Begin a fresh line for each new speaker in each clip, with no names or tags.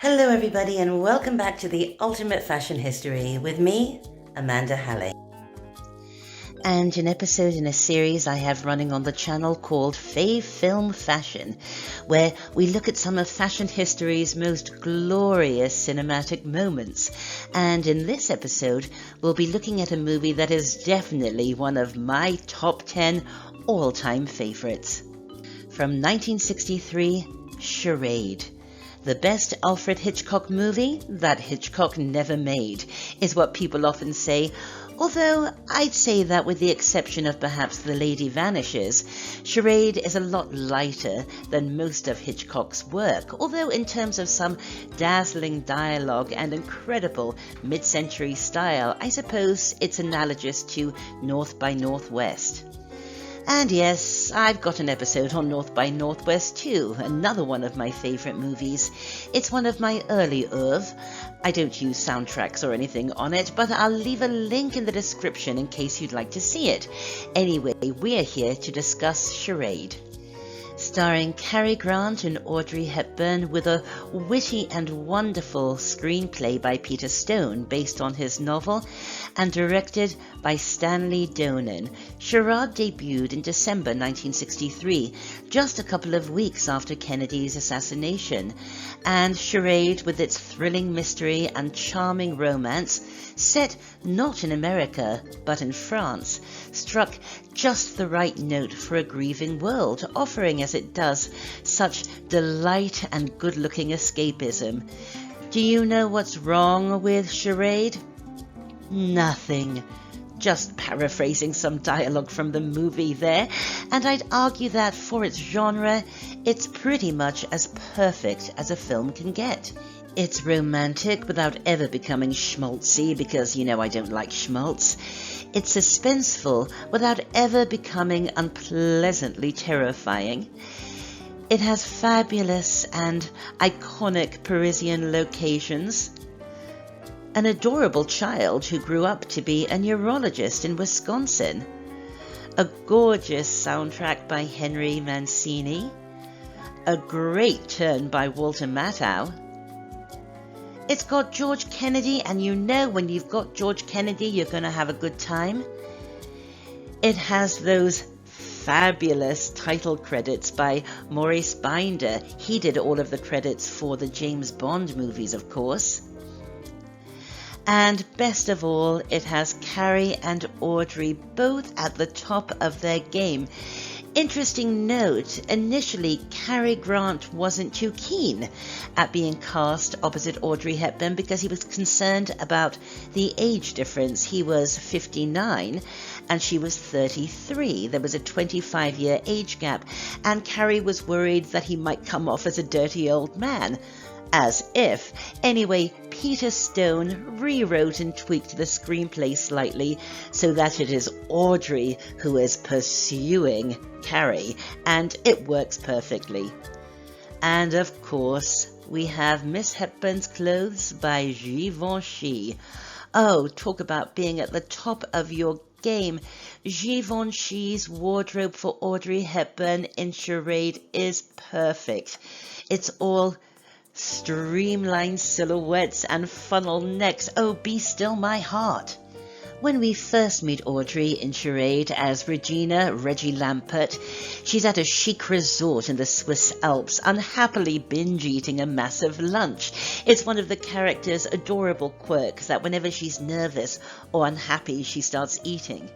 Hello everybody and welcome back to the Ultimate Fashion History with me, Amanda Hallay. And an episode in a series I have running on the channel called FAVE Film Fashion, where we look at some of fashion history's most glorious cinematic moments. And in this episode, we'll be looking at a movie that is definitely one of my top 10 all-time favorites. From 1963, Charade. The best Alfred Hitchcock movie that Hitchcock never made, is what people often say, although I'd say that with the exception of perhaps The Lady Vanishes, Charade is a lot lighter than most of Hitchcock's work, although in terms of some dazzling dialogue and incredible mid-century style, I suppose it's analogous to North by Northwest. And yes, I've got an episode on North by Northwest too, another one of my favourite movies. It's one of my early oeuvres. I don't use soundtracks or anything on it, but I'll leave a link in the description in case you'd like to see it. Anyway, we're here to discuss Charade. Starring Cary Grant and Audrey Hepburn, with a witty and wonderful screenplay by Peter Stone based on his novel, and directed by Stanley Donen. Charade debuted in December 1963, just a couple of weeks after Kennedy's assassination, and Charade, with its thrilling mystery and charming romance, set not in America but in France, struck just the right note for a grieving world, offering as it does such delight and good-looking escapism. Do you know what's wrong with Charade? Nothing. Just paraphrasing some dialogue from the movie there, and I'd argue that for its genre, it's pretty much as perfect as a film can get. It's romantic without ever becoming schmaltzy, because you know I don't like schmaltz. It's suspenseful without ever becoming unpleasantly terrifying. It has fabulous and iconic Parisian locations, an adorable child who grew up to be a neurologist in Wisconsin, a gorgeous soundtrack by Henry Mancini, a great turn by Walter Matthau. It's got George Kennedy, and you know when you've got George Kennedy, you're going to have a good time. It has those fabulous title credits by Maurice Binder. He did all of the credits for the James Bond movies, of course. And best of all, it has Cary and Audrey both at the top of their game. Interesting note, initially Cary Grant wasn't too keen at being cast opposite Audrey Hepburn because he was concerned about the age difference. He was 59 and she was 33. There was a 25-year age gap, and Cary was worried that he might come off as a dirty old man. As if. Anyway, Peter Stone rewrote and tweaked the screenplay slightly so that it is Audrey who is pursuing Cary, and it works perfectly. And of course, we have Miss Hepburn's Clothes by Givenchy. Oh, talk about being at the top of your game. Givenchy's wardrobe for Audrey Hepburn in Charade is perfect. It's all streamlined silhouettes and funnel necks. Oh, be still my heart. When we first meet Audrey in Charade as Reggie Lampert, she's at a chic resort in the Swiss Alps, unhappily binge-eating a massive lunch. It's one of the character's adorable quirks that whenever she's nervous or unhappy, she starts eating.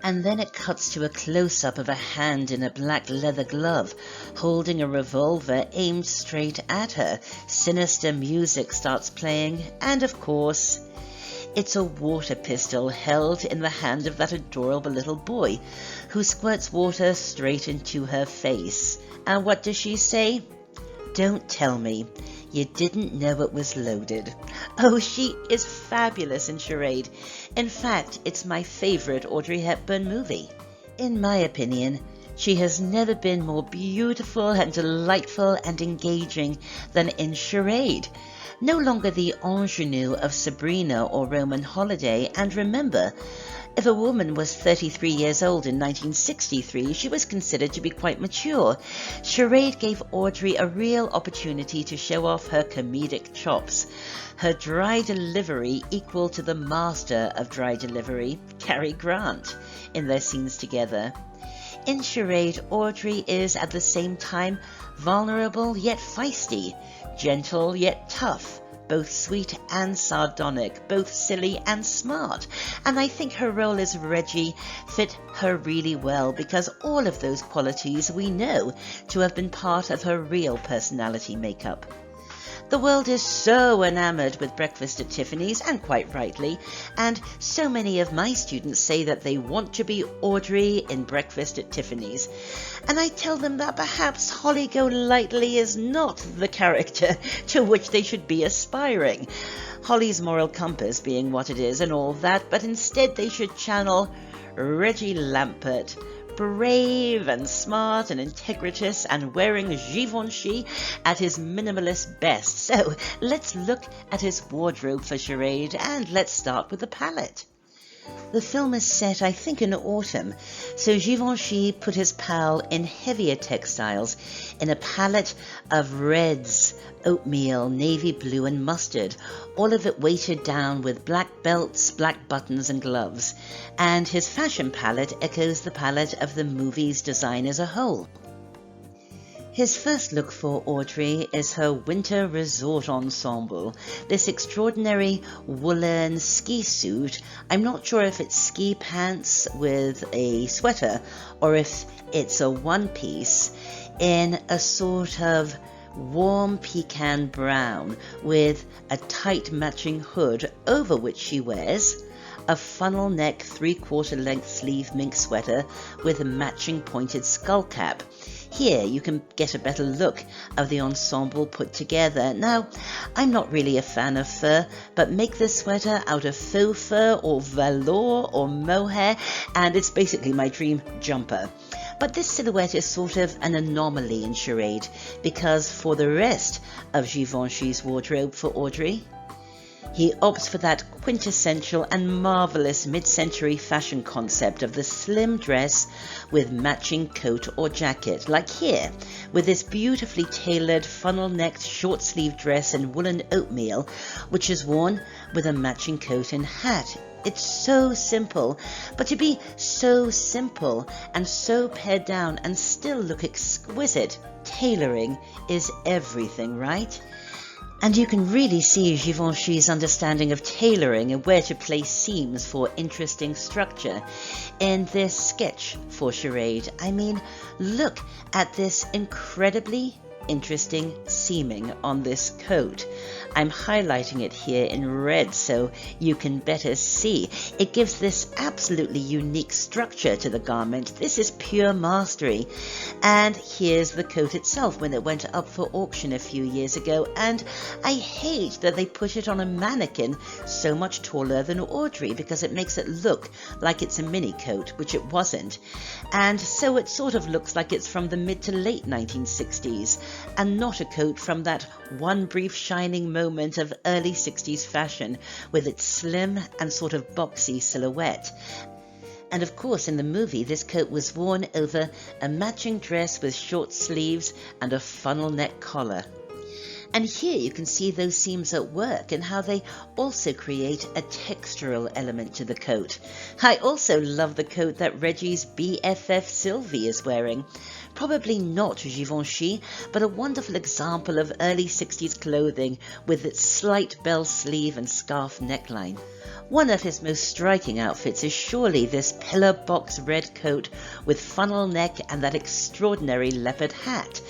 And then it cuts to a close-up of a hand in a black leather glove, holding a revolver aimed straight at her. Sinister music starts playing, and of course, it's a water pistol held in the hand of that adorable little boy, who squirts water straight into her face. And what does she say? Don't tell me. You didn't know it was loaded. Oh, she is fabulous in Charade. In fact, it's my favourite Audrey Hepburn movie. In my opinion, She has never been more beautiful and delightful and engaging than in Charade. No longer the ingenue of Sabrina or Roman Holiday, and remember, if a woman was 33 years old in 1963, she was considered to be quite mature. Charade gave Audrey a real opportunity to show off her comedic chops. Her dry delivery equal to the master of dry delivery, Cary Grant, in their scenes together. In Charade, Audrey is at the same time vulnerable yet feisty, gentle yet tough, both sweet and sardonic, both silly and smart. And I think her role as Reggie fit her really well, because all of those qualities we know to have been part of her real personality makeup. The world is so enamored with Breakfast at Tiffany's, and quite rightly, and so many of my students say that they want to be Audrey in Breakfast at Tiffany's. And I tell them that perhaps Holly Golightly is not the character to which they should be aspiring, Holly's moral compass being what it is and all that, but instead they should channel Reggie Lampert, brave and smart and integritous and wearing Givenchy at his minimalist best. So let's look at his wardrobe for Charade, and let's start with the palette. The film is set, I think, in autumn, so Givenchy put his pal in heavier textiles in a palette of reds, oatmeal, navy blue and mustard, all of it weighted down with black belts, black buttons and gloves. And his fashion palette echoes the palette of the movie's design as a whole. His first look for Audrey is her winter resort ensemble, this extraordinary woolen ski suit. I'm not sure if it's ski pants with a sweater or if it's a one-piece in a sort of warm pecan brown with a tight matching hood, over which she wears a funnel neck 3/4 length sleeve mink sweater with a matching pointed skull cap. Here you can get a better look of the ensemble put together. Now, I'm not really a fan of fur, but make this sweater out of faux fur or velour or mohair, and it's basically my dream jumper. But this silhouette is sort of an anomaly in Charade, because for the rest of Givenchy's wardrobe for Audrey, he opts for that quintessential and marvellous mid-century fashion concept of the slim dress with matching coat or jacket, like here, with this beautifully tailored funnel-necked short-sleeve dress in woolen oatmeal, which is worn with a matching coat and hat. It's so simple, but to be so simple and so pared down and still look exquisite, tailoring is everything, right? And you can really see Givenchy's understanding of tailoring and where to place seams for interesting structure in this sketch for Charade. I mean, look at this incredibly interesting seaming on this coat. I'm highlighting it here in red so you can better see. It gives this absolutely unique structure to the garment. This is pure mastery. And here's the coat itself when it went up for auction a few years ago, and I hate that they put it on a mannequin so much taller than Audrey, because it makes it look like it's a mini coat, which it wasn't. And so it sort of looks like it's from the mid to late 1960s, and not a coat from that one brief shining moment of early 60s fashion with its slim and sort of boxy silhouette. And of course, in the movie, this coat was worn over a matching dress with short sleeves and a funnel neck collar. And here you can see those seams at work and how they also create a textural element to the coat. I also love the coat that Reggie's BFF Sylvie is wearing. Probably not Givenchy, but a wonderful example of early 60s clothing with its slight bell sleeve and scarf neckline. One of his most striking outfits is surely this pillar box red coat with funnel neck and that extraordinary leopard hat.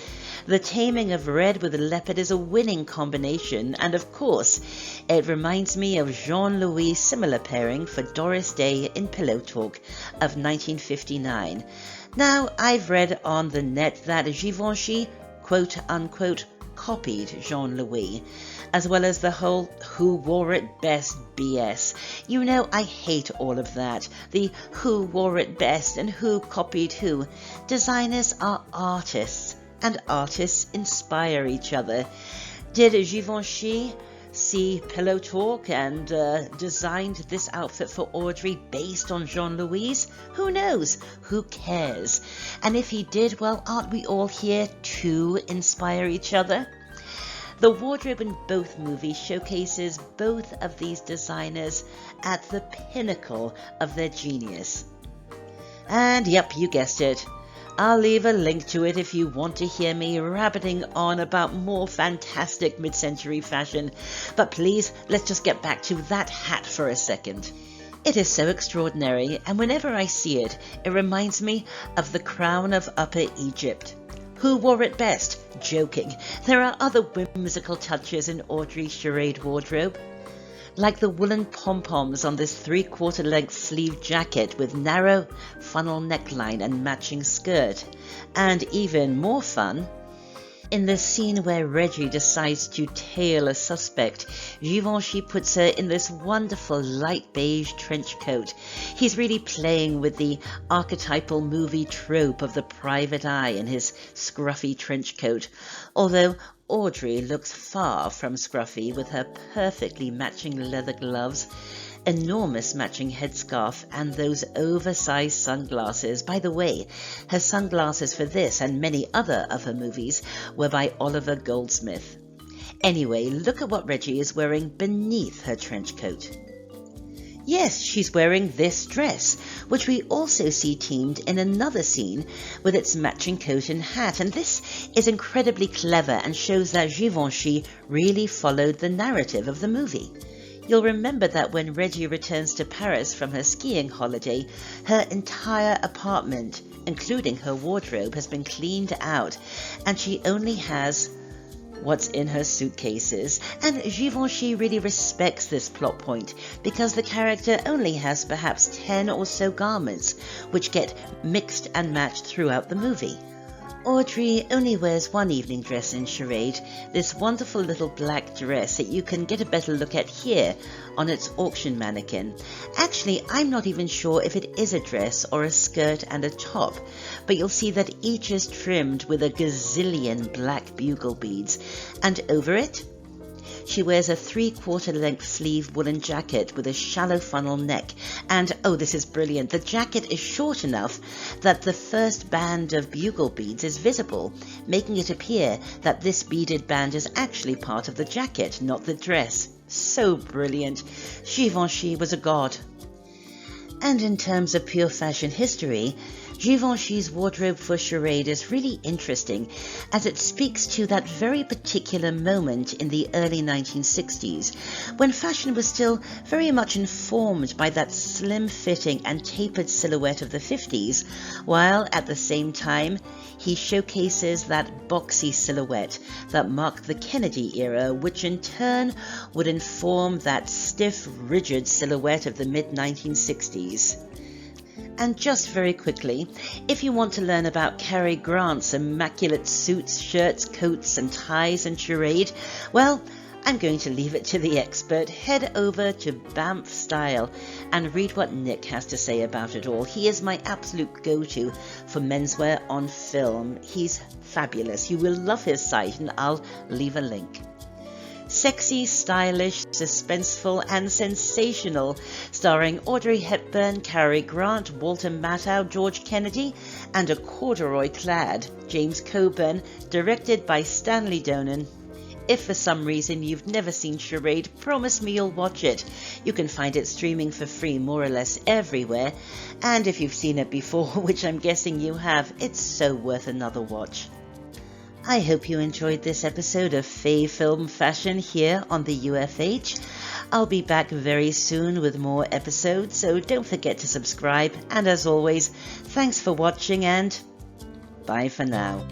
The taming of red with a leopard is a winning combination, and of course, it reminds me of Jean-Louis' similar pairing for Doris Day in Pillow Talk of 1959. Now, I've read on the net that Givenchy, quote-unquote, copied Jean-Louis, as well as the whole who wore it best BS. You know, I hate all of that. The who wore it best and who copied who. Designers are artists, and artists inspire each other. Did Givenchy see Pillow Talk and designed this outfit for Audrey based on Jean-Louis? Who knows? Who cares? And if he did, well, aren't we all here to inspire each other? The wardrobe in both movies showcases both of these designers at the pinnacle of their genius. And yep, you guessed it. I'll leave a link to it if you want to hear me rabbiting on about more fantastic mid-century fashion. But please, let's just get back to that hat for a second. It is so extraordinary, and whenever I see it, it reminds me of the crown of Upper Egypt. Who wore it best? Joking. There are other whimsical touches in Audrey's Charade wardrobe, like the woolen pom-poms on this 3/4 length sleeve jacket with narrow funnel neckline and matching skirt. And even more fun, in the scene where Reggie decides to tail a suspect, Givenchy puts her in this wonderful light beige trench coat. He's really playing with the archetypal movie trope of the private eye in his scruffy trench coat, although Audrey looks far from scruffy with her perfectly matching leather gloves, enormous matching headscarf, and those oversized sunglasses. By the way, her sunglasses for this and many other of her movies were by Oliver Goldsmith. Anyway, look at what Reggie is wearing beneath her trench coat. Yes, she's wearing this dress, which we also see teamed in another scene with its matching coat and hat, and this is incredibly clever and shows that Givenchy really followed the narrative of the movie. You'll remember that when Reggie returns to Paris from her skiing holiday, her entire apartment, including her wardrobe, has been cleaned out, and she only has what's in her suitcases. And Givenchy really respects this plot point because the character only has perhaps 10 or so garments, which get mixed and matched throughout the movie. Audrey only wears one evening dress in Charade, this wonderful little black dress that you can get a better look at here on its auction mannequin. Actually, I'm not even sure if it is a dress or a skirt and a top, but you'll see that each is trimmed with a gazillion black bugle beads, and over it, she wears a 3/4 length sleeve woolen jacket with a shallow funnel neck. And, oh, this is brilliant, the jacket is short enough that the first band of bugle beads is visible, making it appear that this beaded band is actually part of the jacket, not the dress. So brilliant. Givenchy was a god. And in terms of pure fashion history, Givenchy's wardrobe for Charade is really interesting as it speaks to that very particular moment in the early 1960s when fashion was still very much informed by that slim-fitting and tapered silhouette of the 50s, while at the same time he showcases that boxy silhouette that marked the Kennedy era, which in turn would inform that stiff, rigid silhouette of the mid-1960s. And just very quickly, if you want to learn about Cary Grant's immaculate suits, shirts, coats and ties and charade, well, I'm going to leave it to the expert. Head over to BAMF Style and read what Nick has to say about it all. He is my absolute go-to for menswear on film. He's fabulous. You will love his site, and I'll leave a link. Sexy, stylish, suspenseful and sensational, starring Audrey Hepburn, Cary Grant, Walter Matthau, George Kennedy, and a corduroy-clad James Coburn, directed by Stanley Donen. If for some reason you've never seen Charade, promise me you'll watch it. You can find it streaming for free more or less everywhere, and if you've seen it before, which I'm guessing you have, it's so worth another watch. I hope you enjoyed this episode of FAVE Film Fashion here on the UFH. I'll be back very soon with more episodes, so don't forget to subscribe. And as always, thanks for watching and bye for now.